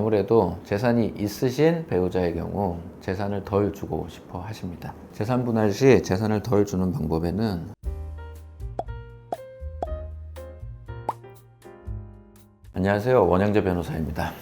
아무래도 재산이 있으신 배우자의 경우 재산을 덜 주고 싶어 하십니다. 재산 분할 시 재산을 덜 주는 방법에는 안녕하세요, 원영재 변호사입니다.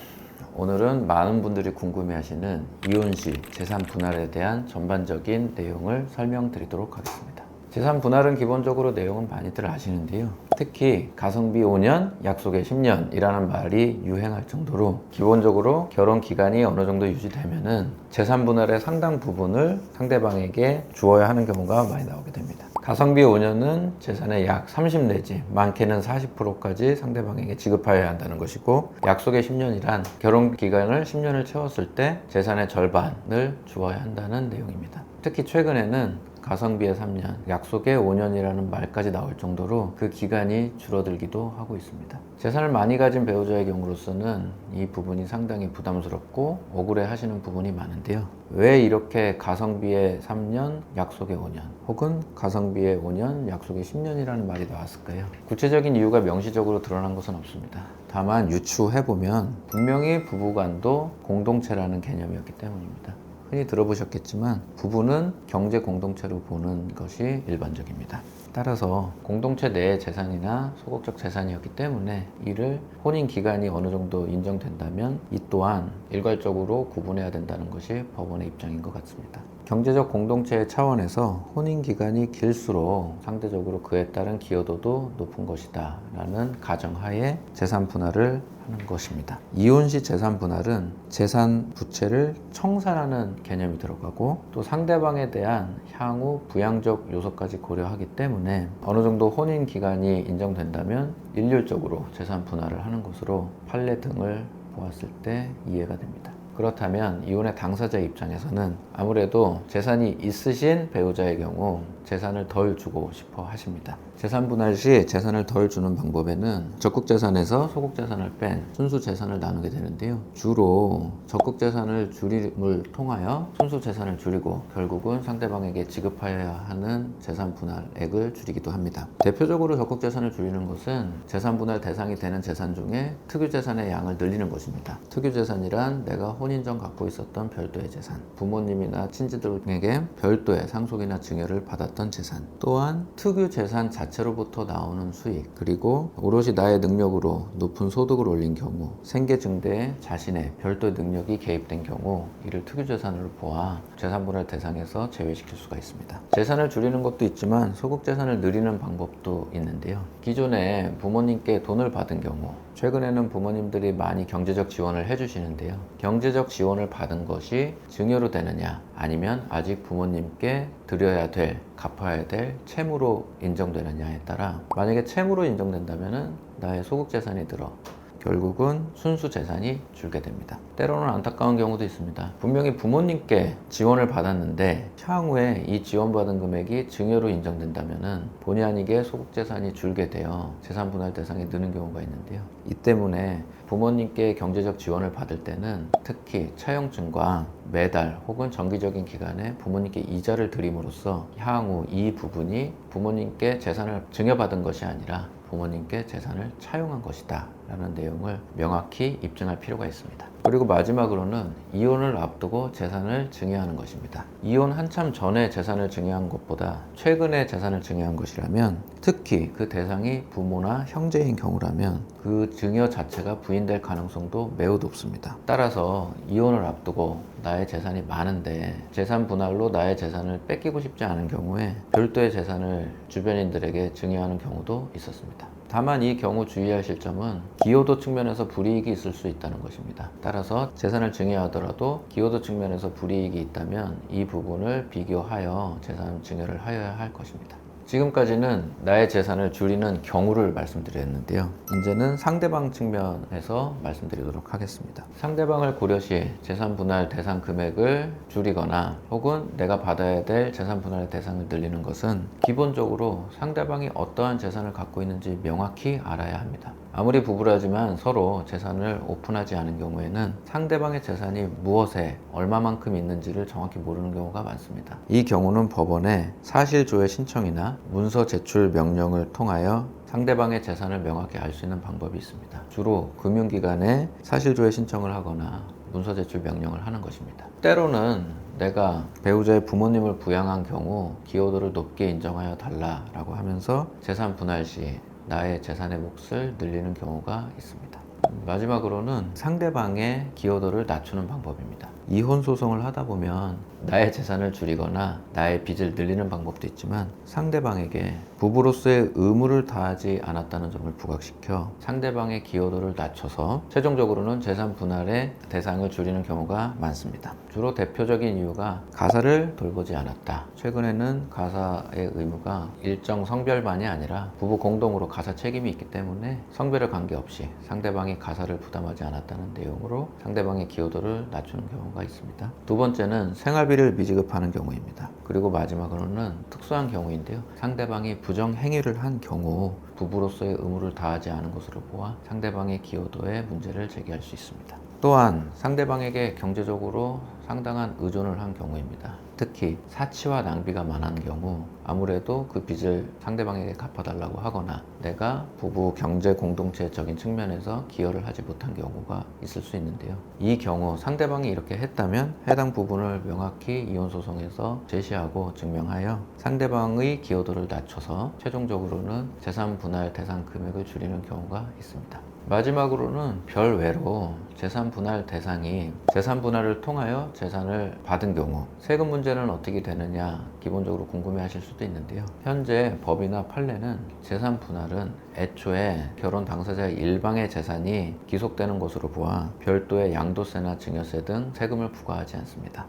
오늘은 많은 분들이 궁금해하시는 이혼 시 재산 분할에 대한 전반적인 내용을 설명드리도록 하겠습니다. 재산 분할은 기본적으로 내용은 많이들 아시는데요. 특히 가성비 5년, 약속의 10년이라는 말이 유행할 정도로 기본적으로 결혼 기간이 어느 정도 유지되면은 재산 분할의 상당 부분을 상대방에게 주어야 하는 경우가 많이 나오게 됩니다. 가성비 5년은 재산의 약 30 내지 많게는 40%까지 상대방에게 지급하여야 한다는 것이고, 약속의 10년이란 결혼 기간을 10년을 채웠을 때 재산의 절반을 주어야 한다는 내용입니다. 특히 최근에는 가성비의 3년, 약속의 5년이라는 말까지 나올 정도로 그 기간이 줄어들기도 하고 있습니다. 재산을 많이 가진 배우자의 경우로서는 이 부분이 상당히 부담스럽고 억울해 하시는 부분이 많은데요. 왜 이렇게 가성비의 3년, 약속의 5년, 혹은 가성비의 5년, 약속의 10년이라는 말이 나왔을까요? 구체적인 이유가 명시적으로 드러난 것은 없습니다. 다만 유추해보면 분명히 부부간도 공동체라는 개념이었기 때문입니다. 흔히 들어보셨겠지만 부부는 경제 공동체로 보는 것이 일반적입니다. 따라서 공동체 내의 재산이나 소극적 재산이었기 때문에 이를 혼인 기간이 어느 정도 인정된다면 이 또한 일괄적으로 구분해야 된다는 것이 법원의 입장인 것 같습니다. 경제적 공동체의 차원에서 혼인 기간이 길수록 상대적으로 그에 따른 기여도도 높은 것이다 라는 가정하에 재산 분할을 하는 것입니다. 이혼 시 재산 분할은 재산 부채를 청산하는 개념이 들어가고 또 상대방에 대한 향후 부양적 요소까지 고려하기 때문에 어느 정도 혼인 기간이 인정된다면 일률적으로 재산 분할을 하는 것으로 판례 등을 보았을 때 이해가 됩니다. 그렇다면 이혼의 당사자 입장에서는 아무래도 재산이 있으신 배우자의 경우 재산을 덜 주고 싶어 하십니다. 재산 분할 시 재산을 덜 주는 방법에는 적극 재산에서 소극 재산을 뺀 순수 재산을 나누게 되는데요. 주로 적극 재산을 줄임을 통하여 순수 재산을 줄이고 결국은 상대방에게 지급하여야 하는 재산 분할액을 줄이기도 합니다. 대표적으로 적극 재산을 줄이는 것은 재산 분할 대상이 되는 재산 중에 특유 재산의 양을 늘리는 것입니다. 특유 재산이란 내가 혼인 전 갖고 있었던 별도의 재산, 부모님이나 친지들에게 별도의 상속이나 증여를 받았던 재산, 또한 특유 재산 자체로부터 나오는 수익, 그리고 오롯이 나의 능력으로 높은 소득을 올린 경우, 생계 증대에 자신의 별도의 능력이 개입된 경우 이를 특유 재산으로 보아 재산 분할 대상에서 제외시킬 수가 있습니다. 재산을 줄이는 것도 있지만 소극 재산을 늘리는 방법도 있는데요. 기존에 부모님께 돈을 받은 경우, 최근에는 부모님들이 많이 경제적 지원을 해주시는데요. 경제적 지원을 받은 것이 증여로 되느냐, 아니면 아직 부모님께 드려야 될, 갚아야 될 채무로 인정되느냐에 따라, 만약에 채무로 인정된다면 나의 소극 재산이 들어 결국은 순수 재산이 줄게 됩니다. 때로는 안타까운 경우도 있습니다. 분명히 부모님께 지원을 받았는데 향후에 이 지원받은 금액이 증여로 인정된다면 본의 아니게 소극 재산이 줄게 되어 재산 분할 대상이 느는 경우가 있는데요. 이 때문에 부모님께 경제적 지원을 받을 때는 특히 차용증과 매달 혹은 정기적인 기간에 부모님께 이자를 드림으로써 향후 이 부분이 부모님께 재산을 증여받은 것이 아니라 부모님께 재산을 차용한 것이다 라는 내용을 명확히 입증할 필요가 있습니다. 그리고 마지막으로는 이혼을 앞두고 재산을 증여하는 것입니다. 이혼 한참 전에 재산을 증여한 것보다 최근에 재산을 증여한 것이라면, 특히 그 대상이 부모나 형제인 경우라면 그 증여 자체가 부인될 가능성도 매우 높습니다. 따라서 이혼을 앞두고 나의 재산이 많은데 재산 분할로 나의 재산을 뺏기고 싶지 않은 경우에 별도의 재산을 주변인들에게 증여하는 경우도 있었습니다. 다만 이 경우 주의하실 점은 기여도 측면에서 불이익이 있을 수 있다는 것입니다. 따라서 재산을 증여하더라도 기여도 측면에서 불이익이 있다면 이 부분을 비교하여 재산 증여를 하여야 할 것입니다. 지금까지는 나의 재산을 줄이는 경우를 말씀드렸는데요. 이제는 상대방 측면에서 말씀드리도록 하겠습니다. 상대방을 고려시 재산 분할 대상 금액을 줄이거나 혹은 내가 받아야 될 재산 분할의 대상을 늘리는 것은 기본적으로 상대방이 어떠한 재산을 갖고 있는지 명확히 알아야 합니다. 아무리 부부라지만 서로 재산을 오픈하지 않은 경우에는 상대방의 재산이 무엇에 얼마만큼 있는지를 정확히 모르는 경우가 많습니다. 이 경우는 법원에 사실조회 신청이나 문서 제출 명령을 통하여 상대방의 재산을 명확히 알 수 있는 방법이 있습니다. 주로 금융기관에 사실조회 신청을 하거나 문서 제출 명령을 하는 것입니다. 때로는 내가 배우자의 부모님을 부양한 경우 기여도를 높게 인정하여 달라라고 하면서 재산 분할 시 나의 재산의 몫을 늘리는 경우가 있습니다. 마지막으로는 상대방의 기여도를 낮추는 방법입니다. 이혼 소송을 하다 보면 나의 재산을 줄이거나 나의 빚을 늘리는 방법도 있지만 상대방에게 부부로서의 의무를 다하지 않았다는 점을 부각시켜 상대방의 기여도를 낮춰서 최종적으로는 재산 분할의 대상을 줄이는 경우가 많습니다. 주로 대표적인 이유가 가사를 돌보지 않았다. 최근에는 가사의 의무가 일정 성별만이 아니라 부부 공동으로 가사 책임이 있기 때문에 성별에 관계없이 상대방이 가사를 부담하지 않았다는 내용으로 상대방의 기여도를 낮추는 경우가 있습니다. 두 번째는 생활비를 미지급하는 경우입니다. 그리고 마지막으로는 특수한 경우인데요. 상대방이 부정 행위를 한 경우 부부로서의 의무를 다하지 않은 것으로 보아 상대방의 기여도에 문제를 제기할 수 있습니다. 또한 상대방에게 경제적으로 상당한 의존을 한 경우입니다. 특히 사치와 낭비가 많은 경우 아무래도 그 빚을 상대방에게 갚아달라고 하거나 내가 부부 경제 공동체적인 측면에서 기여를 하지 못한 경우가 있을 수 있는데요. 이 경우 상대방이 이렇게 했다면 해당 부분을 명확히 이혼소송에서 제시하고 증명하여 상대방의 기여도를 낮춰서 최종적으로는 재산 분할 대상 금액을 줄이는 경우가 있습니다. 마지막으로는 별외로 재산 분할 대상이 재산 분할을 통하여 재산을 받은 경우 세금 문제는 어떻게 되느냐 기본적으로 궁금해 하실 수도 있는데요. 현재 법이나 판례는 재산 분할은 애초에 결혼 당사자의 일방의 재산이 기속되는 것으로 보아 별도의 양도세나 증여세 등 세금을 부과하지 않습니다.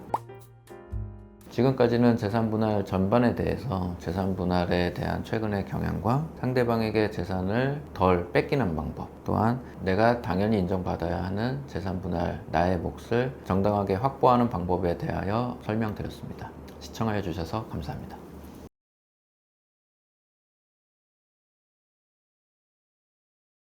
지금까지는 재산분할 전반에 대해서 재산분할에 대한 최근의 경향과 상대방에게 재산을 덜 뺏기는 방법, 또한 내가 당연히 인정받아야 하는 재산분할 나의 몫을 정당하게 확보하는 방법에 대하여 설명드렸습니다. 시청하여 주셔서 감사합니다.